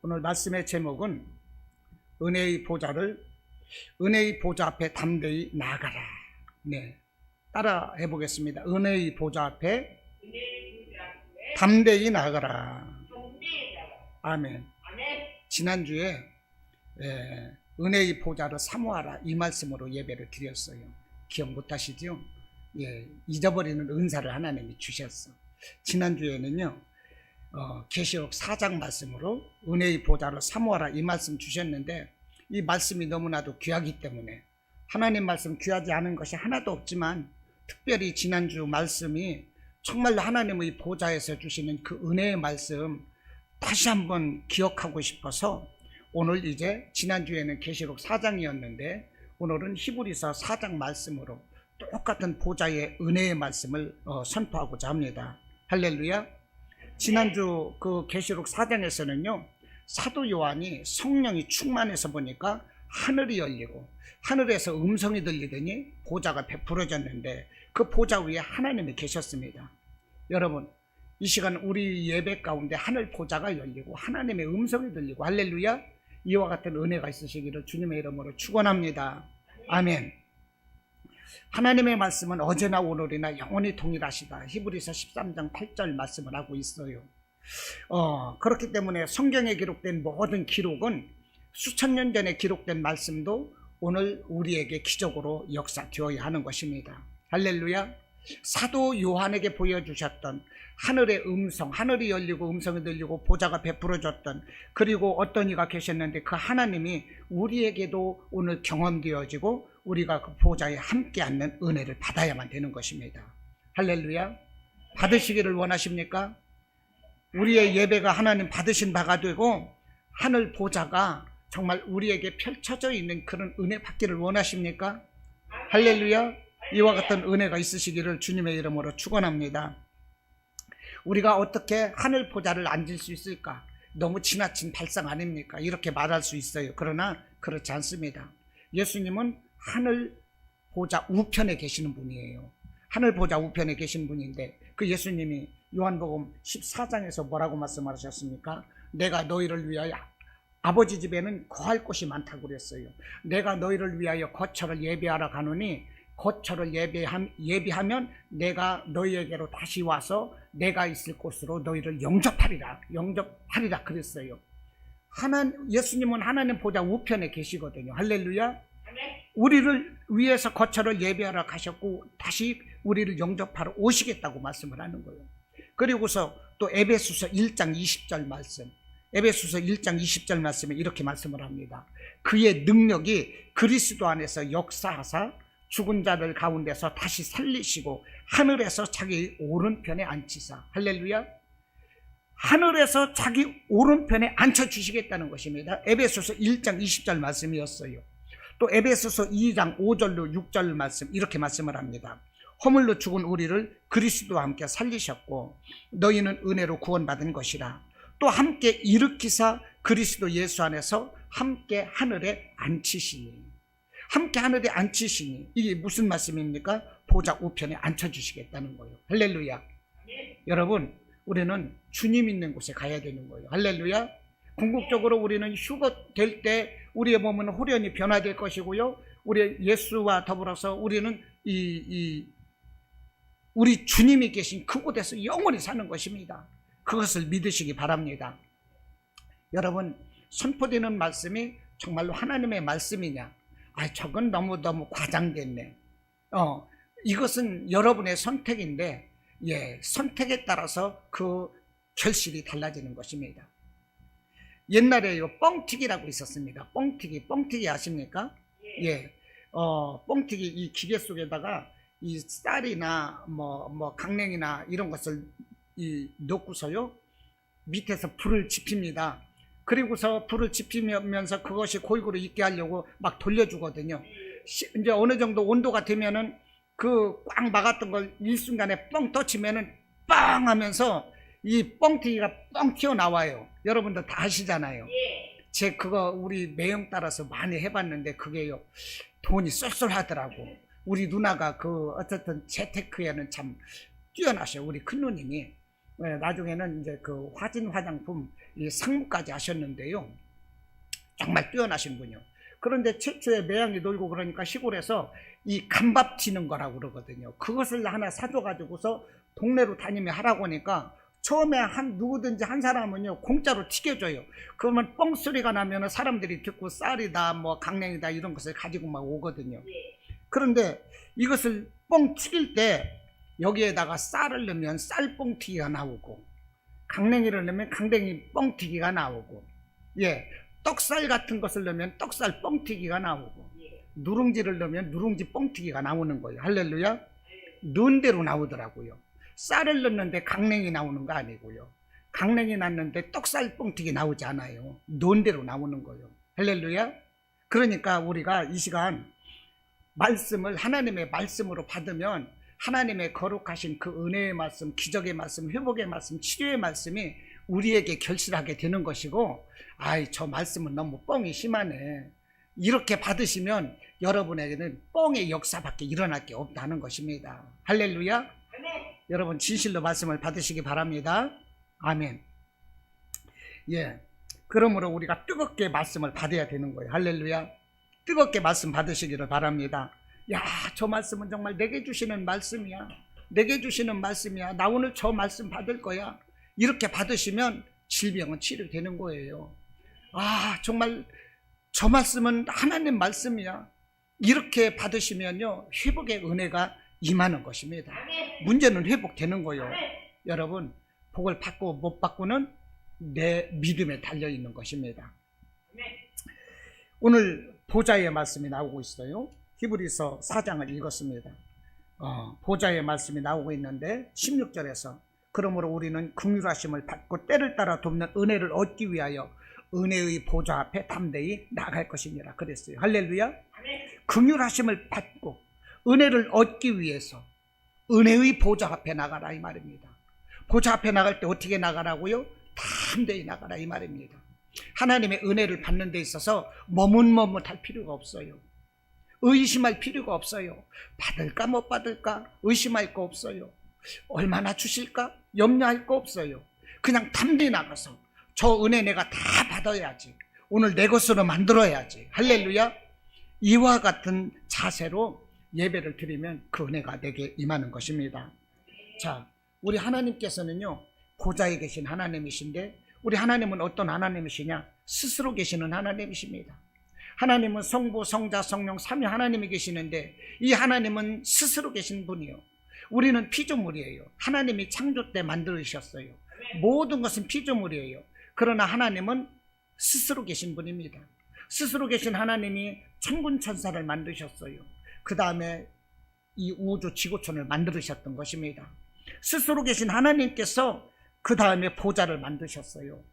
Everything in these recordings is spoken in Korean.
오늘 말씀의 제목은 은혜의 보좌 앞에 담대히 나아가라. 네, 따라 해보겠습니다. 은혜의 보좌 앞에 담대히 나아가라. 아멘. 지난주에 은혜의 보좌를 사모하라 이 말씀으로 예배를 드렸어요. 기억 못하시죠? 잊어버리는 은사를 하나님이 주셨어. 지난주에는요 계시록 4장 말씀으로 은혜의 보좌를 사모하라 이 말씀 주셨는데, 이 말씀이 너무나도 귀하기 때문에 하나님 말씀 귀하지 않은 것이 하나도 없지만, 특별히 지난주 말씀이 정말로 하나님의 보좌에서 주시는 그 은혜의 말씀 다시 한번 기억하고 싶어서, 오늘 이제 지난주에는 계시록 4장이었는데 오늘은 히브리서 4장 말씀으로 똑같은 보좌의 은혜의 말씀을 선포하고자 합니다. 할렐루야. 지난주 그 계시록 4장에서는요 사도 요한이 성령이 충만해서 보니까 하늘이 열리고 하늘에서 음성이 들리더니 보좌가 베풀어졌는데, 그 보좌 위에 하나님이 계셨습니다. 여러분, 이 시간 우리 예배 가운데 하늘 보좌가 열리고 하나님의 음성이 들리고, 할렐루야, 이와 같은 은혜가 있으시기를 주님의 이름으로 축원합니다. 아멘. 하나님의 말씀은 어제나 오늘이나 영원히 동일하시다. 히브리서 13장 8절 말씀을 하고 있어요. 그렇기 때문에 성경에 기록된 모든 기록은, 수천 년 전에 기록된 말씀도 오늘 우리에게 기적으로 역사되어야 하는 것입니다. 할렐루야. 사도 요한에게 보여주셨던 하늘의 음성, 하늘이 열리고 음성이 들리고 보좌가 베풀어졌던, 그리고 어떤 이가 계셨는데 그 하나님이 우리에게도 오늘 경험되어지고 우리가 그 보좌에 함께 앉는 은혜를 받아야만 되는 것입니다. 할렐루야. 받으시기를 원하십니까? 우리의 예배가 하나님 받으신 바가 되고 하늘 보좌가 정말 우리에게 펼쳐져 있는 그런 은혜 받기를 원하십니까? 할렐루야. 이와 같은 은혜가 있으시기를 주님의 이름으로 축원합니다. 우리가 어떻게 하늘 보좌를 앉을 수 있을까? 너무 지나친 발상 아닙니까? 이렇게 말할 수 있어요. 그러나 그렇지 않습니다. 예수님은 하늘 보좌 우편에 계시는 분이에요. 하늘 보좌 우편에 계신 분인데, 그 예수님이 요한복음 14장에서 뭐라고 말씀하셨습니까? 내가 너희를 위하여, 아버지 집에는 거할 곳이 많다고 그랬어요. 내가 너희를 위하여 거처를 예비하러 가노니 거처를 예비하면 내가 너희에게로 다시 와서 내가 있을 곳으로 너희를 영접하리라 그랬어요. 예수님은 하나님 보좌 우편에 계시거든요. 할렐루야. 우리를 위해서 거처를 예비하러 가셨고 다시 우리를 영접하러 오시겠다고 말씀을 하는 거예요. 그리고서 또 에베소서 1장 20절 말씀, 에베소서 1장 20절 말씀에 이렇게 말씀을 합니다. 그의 능력이 그리스도 안에서 역사하사 죽은 자들 가운데서 다시 살리시고 하늘에서 자기 오른편에 앉히사. 할렐루야. 하늘에서 자기 오른편에 앉혀주시겠다는 것입니다. 에베소서 1장 20절 말씀이었어요. 또 에베소서 2장 5절로 6절 말씀, 이렇게 말씀을 합니다. 허물로 죽은 우리를 그리스도와 함께 살리셨고 너희는 은혜로 구원받은 것이라. 또 함께 일으키사 그리스도 예수 안에서 함께 하늘에 앉히시니. 함께 하늘에 앉히시니. 이게 무슨 말씀입니까? 보좌 우편에 앉혀주시겠다는 거예요. 할렐루야. 여러분, 우리는 주님 있는 곳에 가야 되는 거예요. 할렐루야. 궁극적으로 우리는 휴거 될 때 우리의 몸은 홀연히 변화될 것이고요, 우리 예수와 더불어서 우리는 우리 주님이 계신 그곳에서 영원히 사는 것입니다. 그것을 믿으시기 바랍니다. 여러분, 선포되는 말씀이 정말로 하나님의 말씀이냐? 저건 너무 과장됐네. 이것은 여러분의 선택인데, 선택에 따라서 그 결실이 달라지는 것입니다. 옛날에요, 뻥튀기라고 있었습니다. 뻥튀기 아십니까? 뻥튀기, 이 기계 속에다가 이 쌀이나 강냉이나 이런 것을 넣고서요, 밑에서 불을 지핍니다. 그리고서 불을 지피면서 그것이 골고루 익게 하려고 막 돌려주거든요. 이제 어느 정도 온도가 되면은 그 꽉 막았던 걸 일순간에 뻥 떠치면은 빵 하면서 이 뻥튀기가 뻥 튀어나와요. 여러분들 다 아시잖아요. 그거 우리 매형 따라서 많이 해봤는데 그게요, 돈이 쏠쏠하더라고. 우리 누나가 어쨌든 재테크에는 참 뛰어나셔요. 우리 큰 누님이. 나중에는 이제 그 화진 화장품 이 상무까지 하셨는데요. 정말 뛰어나신 분이요. 그런데 최초에 매양이 놀고 그러니까 시골에서 이 간밥 튀는 거라고 그러거든요. 그것을 하나 사줘가지고서 동네로 다니며 하라고 하니까 처음에 누구든지 한 사람은요 공짜로 튀겨줘요. 그러면 뻥 소리가 나면 사람들이 듣고 쌀이다 뭐 강냉이다 이런 것을 가지고 막 오거든요. 그런데 이것을 뻥 튀길 때 여기에다가 쌀을 넣으면 쌀 뻥튀기가 나오고, 강냉이를 넣으면 강냉이 뻥튀기가 나오고, 떡살 같은 것을 넣으면 떡살 뻥튀기가 나오고, 누룽지를 넣으면 누룽지 뻥튀기가 나오는 거예요. 할렐루야. 넣은 대로 나오더라고요. 쌀을 넣는데 강냉이 나오는 거 아니고요. 강냉이 났는데 떡살 뻥튀기 나오지 않아요. 넣은 대로 나오는 거예요. 할렐루야. 그러니까 우리가 이 시간 말씀을 하나님의 말씀으로 받으면 하나님의 거룩하신 그 은혜의 말씀, 기적의 말씀, 회복의 말씀, 치료의 말씀이 우리에게 결실하게 되는 것이고, 저 말씀은 너무 뻥이 심하네, 이렇게 받으시면 여러분에게는 뻥의 역사밖에 일어날 게 없다는 것입니다. 할렐루야. 아멘. 여러분 진실로 말씀을 받으시기 바랍니다. 아멘. 그러므로 우리가 뜨겁게 말씀을 받아야 되는 거예요. 할렐루야. 뜨겁게 말씀 받으시기를 바랍니다. 저 말씀은 정말 내게 주시는 말씀이야. 내게 주시는 말씀이야. 나 오늘 저 말씀 받을 거야. 이렇게 받으시면 질병은 치료되는 거예요. 정말 저 말씀은 하나님 말씀이야. 이렇게 받으시면요 회복의 은혜가 임하는 것입니다. 문제는 회복되는 거예요. 여러분, 복을 받고 못 받고는 내 믿음에 달려있는 것입니다. 오늘 보좌의 말씀이 나오고 있어요. 히브리서 4장을 읽었습니다. 보좌의 말씀이 나오고 있는데 16절에서 그러므로 우리는 긍휼하심을 받고 때를 따라 돕는 은혜를 얻기 위하여 은혜의 보좌 앞에 담대히 나갈 것이니라 그랬어요. 할렐루야. 긍휼하심을 받고 은혜를 얻기 위해서 은혜의 보좌 앞에 나가라 이 말입니다. 보좌 앞에 나갈 때 어떻게 나가라고요? 담대히 나가라 이 말입니다. 하나님의 은혜를 받는 데 있어서 머뭇머뭇할 필요가 없어요. 의심할 필요가 없어요. 받을까 못 받을까 의심할 거 없어요. 얼마나 주실까 염려할 거 없어요. 그냥 담대히 나가서 저 은혜 내가 다 받아야지, 오늘 내 것으로 만들어야지. 할렐루야. 이와 같은 자세로 예배를 드리면 그 은혜가 내게 임하는 것입니다. 자, 우리 하나님께서는요 보좌에 계신 하나님이신데, 우리 하나님은 어떤 하나님이시냐? 스스로 계시는 하나님이십니다. 하나님은 성부, 성자, 성령 삼위 하나님이 계시는데 이 하나님은 스스로 계신 분이요. 우리는 피조물이에요. 하나님이 창조 때 만들으셨어요. 모든 것은 피조물이에요. 그러나 하나님은 스스로 계신 분입니다. 스스로 계신 하나님이 천군 천사를 만드셨어요. 그 다음에 이 우주 지구촌을 만들으셨던 것입니다. 스스로 계신 하나님께서 그 다음에 보좌를 만드셨어요.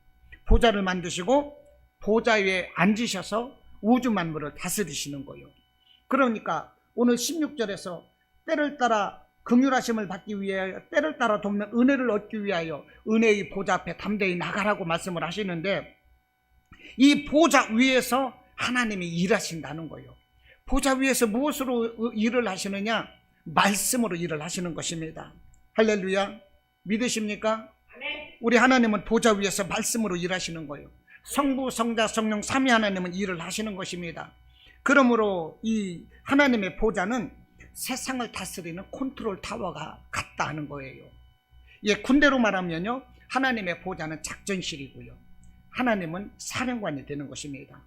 보좌를 만드시고 보좌 위에 앉으셔서 우주 만물을 다스리시는 거예요. 그러니까 오늘 16절에서 때를 따라 긍휼하심을 받기 위하여 때를 따라 돕는 은혜를 얻기 위하여 은혜의 보좌 앞에 담대히 나가라고 말씀을 하시는데, 이 보좌 위에서 하나님이 일하신다는 거예요. 보좌 위에서 무엇으로 일을 하시느냐? 말씀으로 일을 하시는 것입니다. 할렐루야. 믿으십니까? 우리 하나님은 보좌 위에서 말씀으로 일하시는 거예요. 성부, 성자, 성령 삼위 하나님은 일을 하시는 것입니다. 그러므로 이 하나님의 보좌는 세상을 다스리는 컨트롤 타워가 같다 하는 거예요. 군대로 말하면요 하나님의 보좌는 작전실이고요, 하나님은 사령관이 되는 것입니다.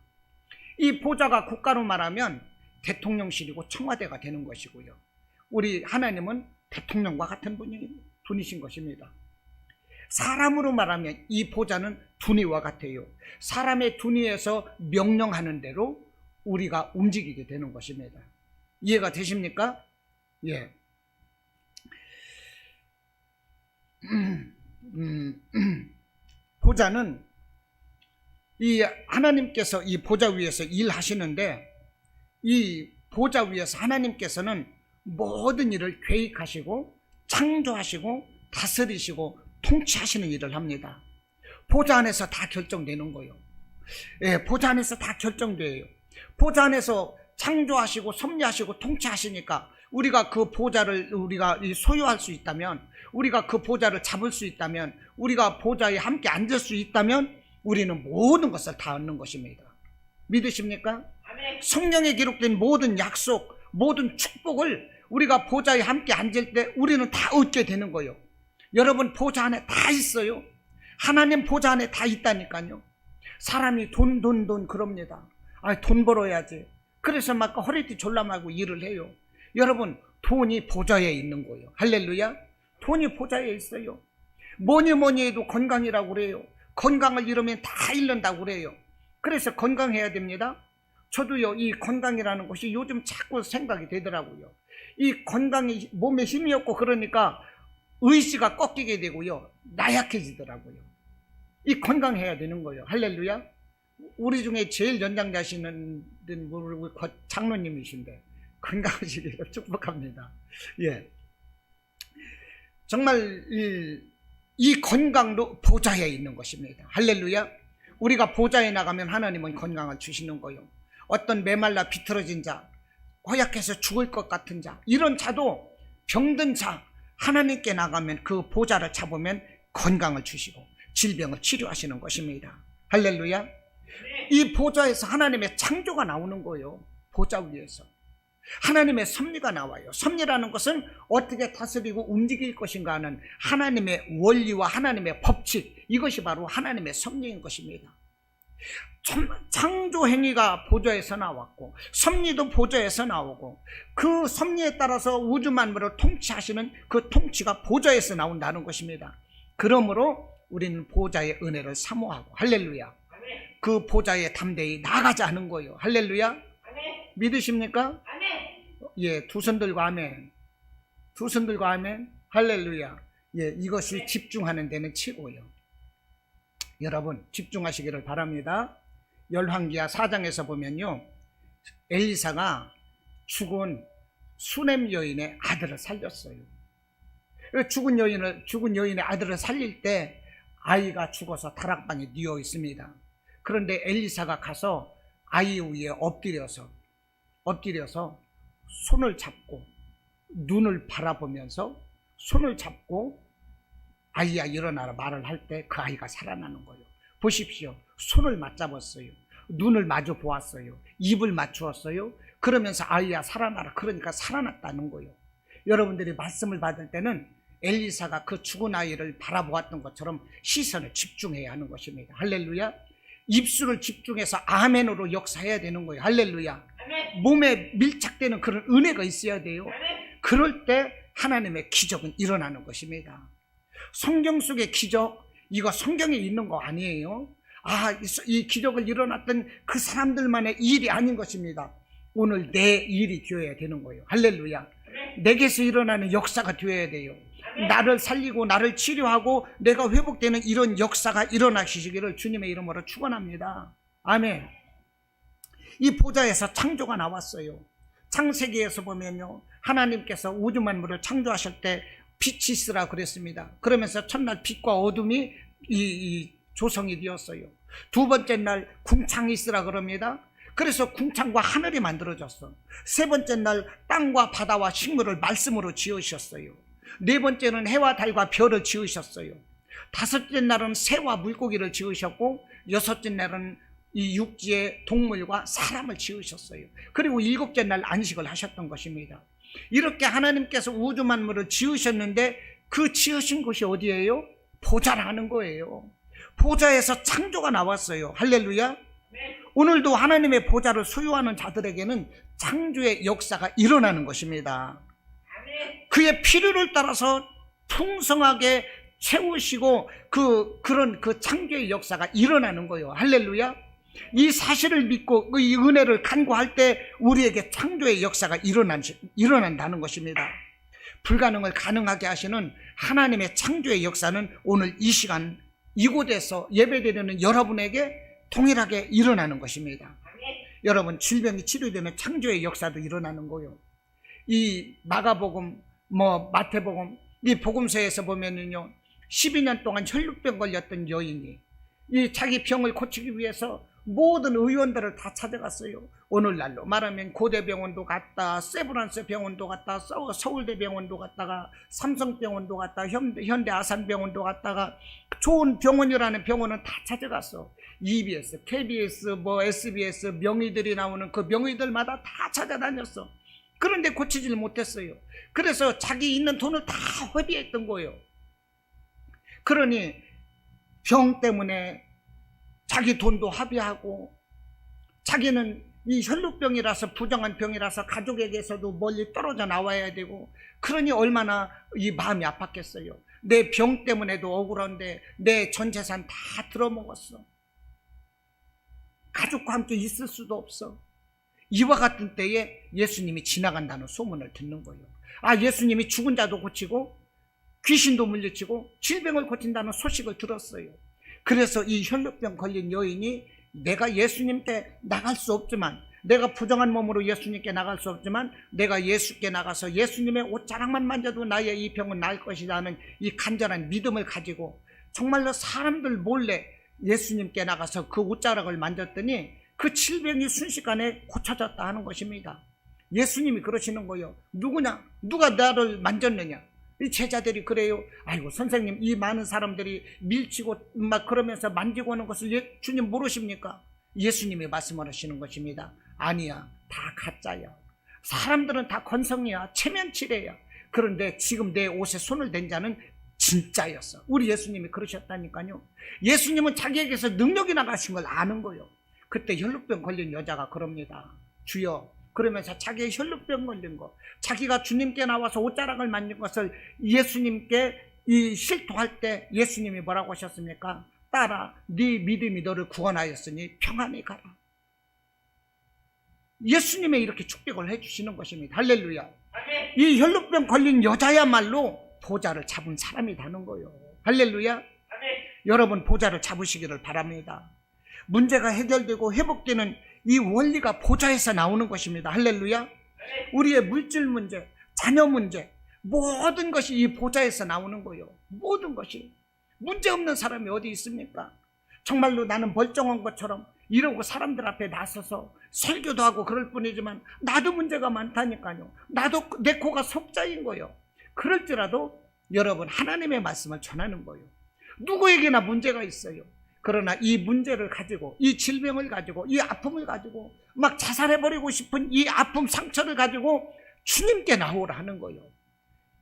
이 보좌가 국가로 말하면 대통령실이고 청와대가 되는 것이고요, 우리 하나님은 대통령과 같은 분이신 것입니다. 사람으로 말하면 이 보좌는 둔이와 같아요. 사람의 둔이에서 명령하는 대로 우리가 움직이게 되는 것입니다. 이해가 되십니까? 보좌는 이 하나님께서 이 보좌 위에서 일하시는데, 이 보좌 위에서 하나님께서는 모든 일을 계획하시고 창조하시고 다스리시고 통치하시는 일을 합니다. 보좌 안에서 다 결정되는 거예요. 보좌 안에서 다 결정돼요. 보좌 안에서 창조하시고 섭리하시고 통치하시니까 우리가 그 보좌를 우리가 소유할 수 있다면, 우리가 그 보좌를 잡을 수 있다면, 우리가 보좌에 함께 앉을 수 있다면 우리는 모든 것을 다 얻는 것입니다. 믿으십니까? 성경에 기록된 모든 약속, 모든 축복을 우리가 보좌에 함께 앉을 때 우리는 다 얻게 되는 거예요. 여러분, 보좌 안에 다 있어요. 하나님 보좌 안에 다 있다니까요. 사람이 돈 그럽니다. 돈 벌어야지. 그래서 막 허리띠 졸라매고 일을 해요. 여러분, 돈이 보좌에 있는 거예요. 할렐루야. 돈이 보좌에 있어요. 뭐니 해도 건강이라고 그래요. 건강을 잃으면 다 잃는다고 그래요. 그래서 건강해야 됩니다. 저도요, 이 건강이라는 것이 요즘 자꾸 생각이 되더라고요. 이 건강이 몸에 힘이 없고 그러니까 의지가 꺾이게 되고요, 나약해지더라고요. 이 건강해야 되는 거예요. 할렐루야. 우리 중에 제일 연장자시는 우리 장로님이신데 건강하시기를 축복합니다. 예, 정말 이 건강도 보좌에 있는 것입니다. 할렐루야. 우리가 보좌에 나가면 하나님은 건강을 주시는 거예요. 어떤 메말라 비틀어진 자, 허약해서 죽을 것 같은 자, 이런 자도, 병든 자, 하나님께 나가면 그 보좌를 잡으면 건강을 주시고 질병을 치료하시는 것입니다. 할렐루야. 이 보좌에서 하나님의 창조가 나오는 거예요. 보좌 위에서 하나님의 섭리가 나와요. 섭리라는 것은 어떻게 다스리고 움직일 것인가 하는 하나님의 원리와 하나님의 법칙, 이것이 바로 하나님의 섭리인 것입니다. 창조 행위가 보좌에서 나왔고 섭리도 보좌에서 나오고 그 섭리에 따라서 우주 만물을 통치하시는 그 통치가 보좌에서 나온다는 것입니다. 그러므로 우리는 보좌의 은혜를 사모하고, 할렐루야, 그 보좌에 담대히 나가자 하는 거예요. 할렐루야. 믿으십니까? 예, 두 손 들고 아멘. 두 손 들고 아멘. 할렐루야. 예, 이것이 집중하는 데는 최고예요. 여러분, 집중하시기를 바랍니다. 열왕기하 4장에서 보면요, 엘리사가 죽은 수넴 여인의 아들을 살렸어요. 죽은 여인의 아들을 살릴 때 아이가 죽어서 다락방에 뉘어 있습니다. 그런데 엘리사가 가서 아이 위에 엎드려서 손을 잡고 눈을 바라보면서 손을 잡고 아이야 일어나라 말을 할 때 그 아이가 살아나는 거예요. 보십시오. 손을 맞잡았어요. 눈을 마주 보았어요. 입을 맞추었어요. 그러면서 아이야 살아나라, 그러니까 살아났다는 거예요. 여러분들이 말씀을 받을 때는 엘리사가 그 죽은 아이를 바라보았던 것처럼 시선을 집중해야 하는 것입니다. 할렐루야. 입술을 집중해서 아멘으로 역사해야 되는 거예요. 할렐루야. 몸에 밀착되는 그런 은혜가 있어야 돼요. 그럴 때 하나님의 기적은 일어나는 것입니다. 성경 속의 기적, 이거 성경에 있는 거 아니에요. 이 기적을 일어났던 그 사람들만의 일이 아닌 것입니다. 오늘 내 일이 되어야 되는 거예요. 할렐루야. 내게서 일어나는 역사가 되어야 돼요. 나를 살리고 나를 치료하고 내가 회복되는 이런 역사가 일어나시기를 주님의 이름으로 축원합니다. 아멘. 이 보좌에서 창조가 나왔어요. 창세기에서 보면요, 하나님께서 우주 만물을 창조하실 때 빛이 있으라 그랬습니다. 그러면서 첫날 빛과 어둠이 이 조성이 되었어요. 두 번째 날 궁창이 있으라 그럽니다. 그래서 궁창과 하늘이 만들어졌어. 세 번째 날 땅과 바다와 식물을 말씀으로 지으셨어요. 네 번째는 해와 달과 별을 지으셨어요. 다섯째 날은 새와 물고기를 지으셨고, 여섯째 날은 이 육지의 동물과 사람을 지으셨어요. 그리고 일곱째 날 안식을 하셨던 것입니다. 이렇게 하나님께서 우주 만물을 지으셨는데 그 지으신 곳이 어디예요? 보좌라는 거예요. 보좌에서 창조가 나왔어요. 할렐루야. 오늘도 하나님의 보좌를 소유하는 자들에게는 창조의 역사가 일어나는 것입니다. 그의 필요를 따라서 풍성하게 채우시고 그런 창조의 역사가 일어나는 거예요. 할렐루야. 이 사실을 믿고 이 은혜를 간구할 때 우리에게 창조의 역사가 일어난다는 것입니다. 불가능을 가능하게 하시는 하나님의 창조의 역사는 오늘 이 시간 이곳에서 예배드리는 여러분에게 동일하게 일어나는 것입니다. 여러분, 질병이 치료되는 창조의 역사도 일어나는 거예요. 이 마가복음, 마태복음, 이 복음서에서 보면은요, 12년 동안 혈루병 걸렸던 여인이 이 자기 병을 고치기 위해서 모든 의원들을 다 찾아갔어요. 오늘날로 말하면 고대병원도 갔다, 세브란스 병원도 갔다, 서울대병원도 갔다가, 삼성병원도 갔다, 현대아산병원도 갔다가, 좋은 병원이라는 병원은 다 찾아갔어. EBS, KBS, SBS 명의들이 나오는 그 명의들마다 다 찾아다녔어. 그런데 고치질 못했어요. 그래서 자기 있는 돈을 다 회비했던 거예요. 그러니 병 때문에 자기 돈도 합의하고, 자기는 이 혈루병이라서, 부정한 병이라서 가족에게서도 멀리 떨어져 나와야 되고, 그러니 얼마나 이 마음이 아팠겠어요. 내 병 때문에도 억울한데 내 전 재산 다 들어먹었어. 가족과 함께 있을 수도 없어. 이와 같은 때에 예수님이 지나간다는 소문을 듣는 거예요. 아, 예수님이 죽은 자도 고치고 귀신도 물리치고 질병을 고친다는 소식을 들었어요. 그래서 이 혈루병 걸린 여인이, 내가 예수님께 나갈 수 없지만, 내가 부정한 몸으로 예수님께 나갈 수 없지만 내가 예수께 나가서 예수님의 옷자락만 만져도 나의 이 병은 나을 것이라는 이 간절한 믿음을 가지고 정말로 사람들 몰래 예수님께 나가서 그 옷자락을 만졌더니 그 질병이 순식간에 고쳐졌다 하는 것입니다. 예수님이 그러시는 거예요. 누구냐? 누가 나를 만졌느냐? 이 제자들이 그래요. 아이고 선생님, 이 많은 사람들이 밀치고 막 그러면서 만지고 오는 것을 주님 모르십니까? 예수님이 말씀을 하시는 것입니다. 아니야, 다 가짜야. 사람들은 다 건성이야, 체면치레야. 그런데 지금 내 옷에 손을 댄 자는 진짜였어. 우리 예수님이 그러셨다니까요. 예수님은 자기에게서 능력이 나가신 걸 아는 거예요. 그때 혈루병 걸린 여자가 그럽니다. 주여, 그러면서 자기의 혈루병 걸린 거, 자기가 주님께 나와서 옷자락을 만진 것을 예수님께 이 실토할 때 예수님이 뭐라고 하셨습니까? 딸아, 네 믿음이 너를 구원하였으니 평안히 가라. 예수님이 이렇게 축복을 해주시는 것입니다. 할렐루야. 아멘. 이 혈루병 걸린 여자야말로 보좌를 잡은 사람이 되는 거예요. 할렐루야. 아멘. 여러분, 보좌를 잡으시기를 바랍니다. 문제가 해결되고 회복되는 이 원리가 보좌에서 나오는 것입니다. 할렐루야. 우리의 물질 문제, 자녀 문제, 모든 것이 이 보좌에서 나오는 거예요. 모든 것이. 문제 없는 사람이 어디 있습니까? 정말로 나는 멀쩡한 것처럼 이러고 사람들 앞에 나서서 설교도 하고 그럴 뿐이지만 나도 문제가 많다니까요. 나도 내 코가 석자인 거예요. 그럴지라도 여러분, 하나님의 말씀을 전하는 거예요. 누구에게나 문제가 있어요. 그러나 이 문제를 가지고, 이 질병을 가지고, 이 아픔을 가지고 막 자살해버리고 싶은 이 아픔, 상처를 가지고 주님께 나오라 하는 거예요.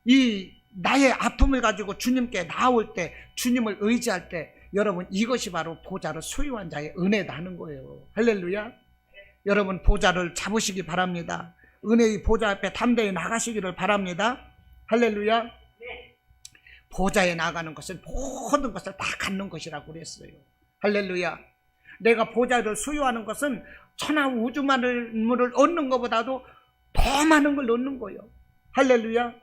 이 나의 아픔을 가지고 주님께 나올 때, 주님을 의지할 때, 여러분, 이것이 바로 보좌를 소유한 자의 은혜다 하는 거예요. 할렐루야. 여러분, 보좌를 잡으시기 바랍니다. 은혜의 보좌 앞에 담대히 나가시기를 바랍니다. 할렐루야. 보좌에 나가는 것은 모든 것을 다 갖는 것이라고 그랬어요. 할렐루야. 내가 보좌를 소유하는 것은 천하 우주 만물을 얻는 것보다도 더 많은 걸 얻는 거예요. 할렐루야.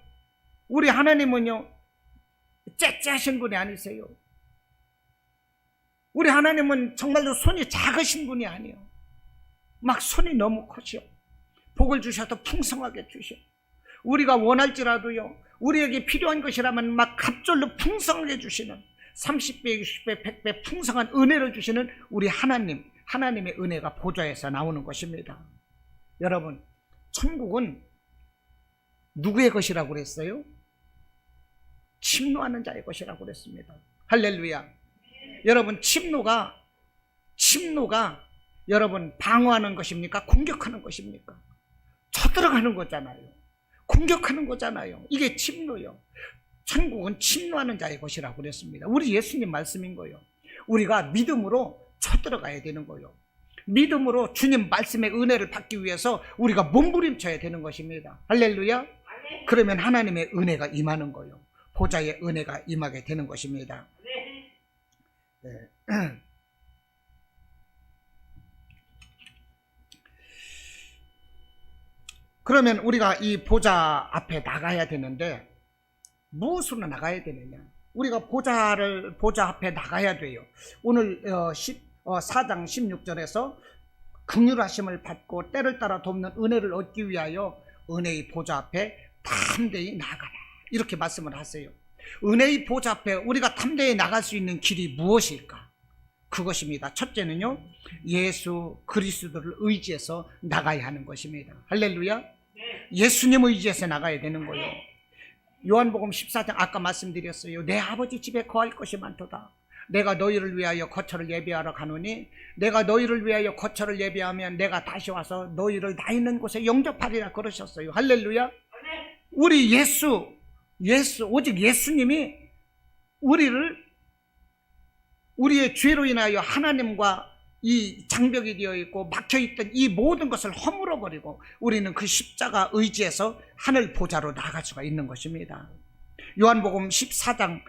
우리 하나님은요, 째째하신 분이 아니세요. 우리 하나님은 정말로 손이 작으신 분이 아니에요. 막 손이 너무 커요. 복을 주셔도 풍성하게 주셔. 우리가 원할지라도요, 우리에게 필요한 것이라면 막 갑절로 풍성하게 주시는, 30배, 60배, 100배 풍성한 은혜를 주시는 우리 하나님, 하나님의 은혜가 보좌에서 나오는 것입니다. 여러분, 천국은 누구의 것이라고 그랬어요? 침노하는 자의 것이라고 그랬습니다. 할렐루야. 여러분, 침노가 여러분 방어하는 것입니까? 공격하는 것입니까? 쳐들어가는 거잖아요. 공격하는 거잖아요. 이게 침노요. 천국은 침노하는 자의 것이라고 그랬습니다. 우리 예수님 말씀인 거예요. 우리가 믿음으로 쳐들어가야 되는 거예요. 믿음으로 주님 말씀의 은혜를 받기 위해서 우리가 몸부림쳐야 되는 것입니다. 할렐루야. 그러면 하나님의 은혜가 임하는 거예요. 보좌의 은혜가 임하게 되는 것입니다. 네. 그러면 우리가 이 보좌 앞에 나가야 되는데 무엇으로 나가야 되느냐? 우리가 보좌 앞에 나가야 돼요. 오늘 4장 16절에서 긍휼하심을 받고 때를 따라 돕는 은혜를 얻기 위하여 은혜의 보좌 앞에 담대히 나가라, 이렇게 말씀을 하세요. 은혜의 보좌 앞에 우리가 담대히 나갈 수 있는 길이 무엇일까? 그것입니다. 첫째는요, 예수 그리스도를 의지해서 나가야 하는 것입니다. 할렐루야. 예수님 의지해서 나가야 되는 거예요. 요한복음 14장 아까 말씀드렸어요. 내 아버지 집에 거할 것이 많도다. 내가 너희를 위하여 거처를 예비하러 가노니 내가 너희를 위하여 거처를 예비하면 내가 다시 와서 너희를 나 있는 곳에 영접하리라 그러셨어요. 할렐루야. 우리 예수 오직 예수님이 우리의 죄로 인하여 하나님과 이 장벽이 되어 있고 막혀있던 이 모든 것을 허물어 버리고 우리는 그 십자가 의지에서 하늘 보좌로 나아갈 수가 있는 것입니다. 요한복음 14장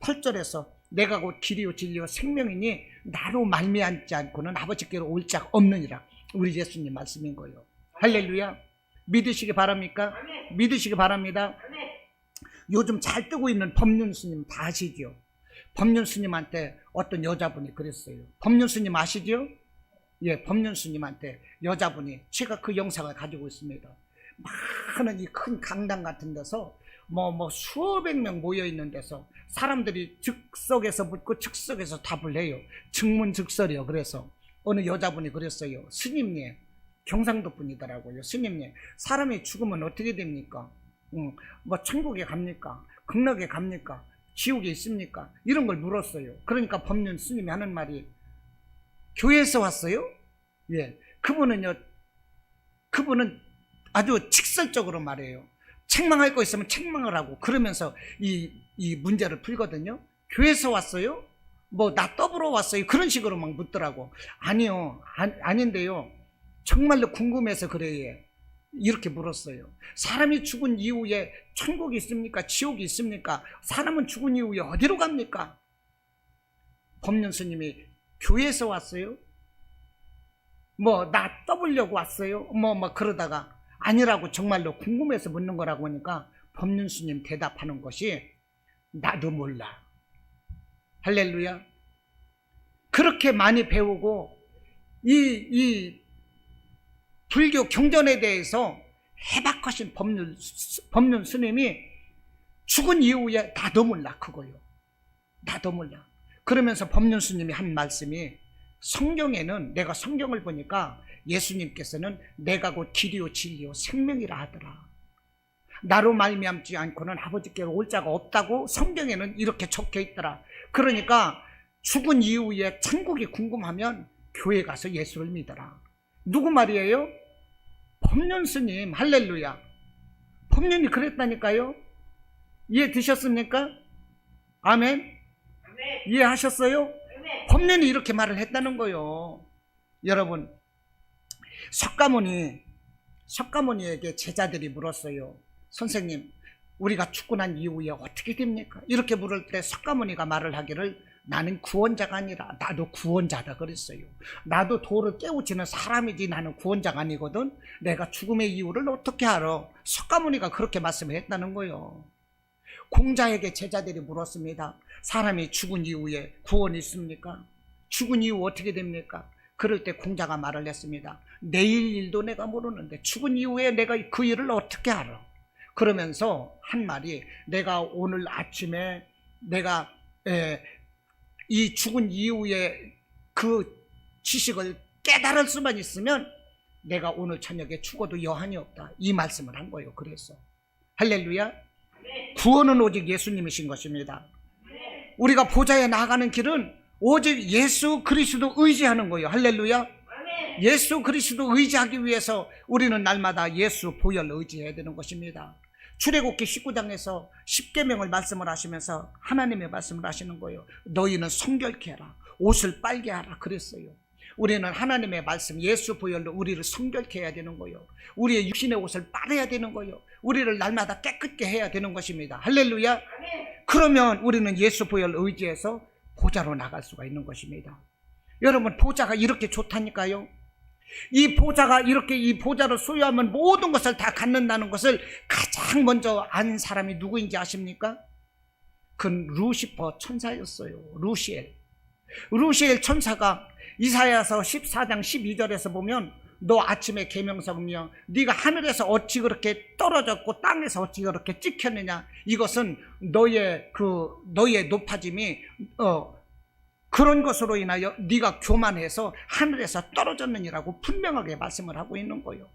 8절에서 내가 곧 길이요 진리요 생명이니 나로 말미암지 않고는 아버지께로 올 자가 없느니라. 우리 예수님 말씀인 거예요. 할렐루야. 믿으시기 바랍니까? 믿으시기 바랍니다. 요즘 잘 뜨고 있는 법륜스님 다 아시죠? 법륜스님한테 어떤 여자분이 그랬어요. 법륜스님 아시죠? 예, 법륜스님한테 여자분이, 제가 그 영상을 가지고 있습니다. 많은 이 큰 강당 같은 데서 수백 명 모여 있는 데서 사람들이 즉석에서 묻고 즉석에서 답을 해요. 즉문즉설이요. 그래서 어느 여자분이 그랬어요. 스님님, 경상도 분이더라고요. 스님님, 사람이 죽으면 어떻게 됩니까? 천국에 갑니까? 극락에 갑니까? 지옥에 있습니까? 이런 걸 물었어요. 그러니까 법륜 스님이 하는 말이, 교회에서 왔어요? 예. 그분은 아주 직설적으로 말해요. 책망할 거 있으면 책망을 하고 그러면서 이 문제를 풀거든요. 교회에서 왔어요? 나 떠보러 왔어요? 그런 식으로 막 묻더라고. 아니요. 아닌데요. 정말로 궁금해서 그래요. 이렇게 물었어요. 사람이 죽은 이후에 천국이 있습니까? 지옥이 있습니까? 사람은 죽은 이후에 어디로 갑니까? 법륜 스님이, 교회에서 왔어요? 나 떠보려고 왔어요? 그러다가 아니라고 정말로 궁금해서 묻는 거라고 하니까 법륜 스님 대답하는 것이, 나도 몰라. 할렐루야. 그렇게 많이 배우고 이 불교 경전에 대해서 해박하신 법륜 스님이 죽은 이후에 나도 몰라 그거요. 나도 몰라. 그러면서 법륜 스님이 한 말씀이, 성경에는, 내가 성경을 보니까 예수님께서는 내가 곧 길이요 진리요 생명이라 하더라. 나로 말미암지 않고는 아버지께로 올 자가 없다고 성경에는 이렇게 적혀 있더라. 그러니까 죽은 이후에 천국이 궁금하면 교회 가서 예수를 믿어라. 누구 말이에요? 법륜 스님. 할렐루야. 법륜이 그랬다니까요. 이해 드셨습니까? 아멘. 이해하셨어요? 법륜이 이렇게 말을 했다는 거예요. 여러분, 석가모니에게 제자들이 물었어요. 선생님, 우리가 죽고 난 이후에 어떻게 됩니까? 이렇게 물을 때 석가모니가 말을 하기를, 나는 구원자가 아니라 나도 구원자다 그랬어요. 나도 도를 깨우치는 사람이지 나는 구원자가 아니거든. 내가 죽음의 이유를 어떻게 알아? 석가모니가 그렇게 말씀을 했다는 거예요. 공자에게 제자들이 물었습니다. 사람이 죽은 이후에 구원이 있습니까? 죽은 이후 어떻게 됩니까? 그럴 때 공자가 말을 했습니다. 내일 일도 내가 모르는데 죽은 이후에 내가 그 일을 어떻게 알아? 그러면서 한 말이, 내가 오늘 아침에 내가 이 죽은 이후에 그 지식을 깨달을 수만 있으면 내가 오늘 저녁에 죽어도 여한이 없다. 이 말씀을 한 거예요. 그래서 할렐루야. 구원은 오직 예수님이신 것입니다. 우리가 보좌에 나아가는 길은 오직 예수 그리스도 의지하는 거예요. 할렐루야. 예수 그리스도 의지하기 위해서 우리는 날마다 예수 보혈 의지해야 되는 것입니다. 출애굽기 19장에서 10계명을 말씀을 하시면서 하나님의 말씀을 하시는 거예요. 너희는 성결케 하라, 옷을 빨게 하라 그랬어요. 우리는 하나님의 말씀 예수 보혈로 우리를 성결케 해야 되는 거예요. 우리의 육신의 옷을 빨아야 되는 거예요. 우리를 날마다 깨끗게 해야 되는 것입니다. 할렐루야. 그러면 우리는 예수 보혈 의지해서 보좌로 나갈 수가 있는 것입니다. 여러분, 보좌가 이렇게 좋다니까요. 이 보좌가 이렇게, 이 보좌를 소유하면 모든 것을 다 갖는다는 것을 가장 먼저 안 사람이 누구인지 아십니까? 그건 루시퍼 천사였어요. 루시엘 천사가 이사야서 14장 12절에서 보면, 너 아침에 계명성이며 네가 하늘에서 어찌 그렇게 떨어졌고 땅에서 어찌 그렇게 찍혔느냐, 이것은 너의 높아짐이 그런 것으로 인하여 네가 교만해서 하늘에서 떨어졌느니라고 분명하게 말씀을 하고 있는 거예요.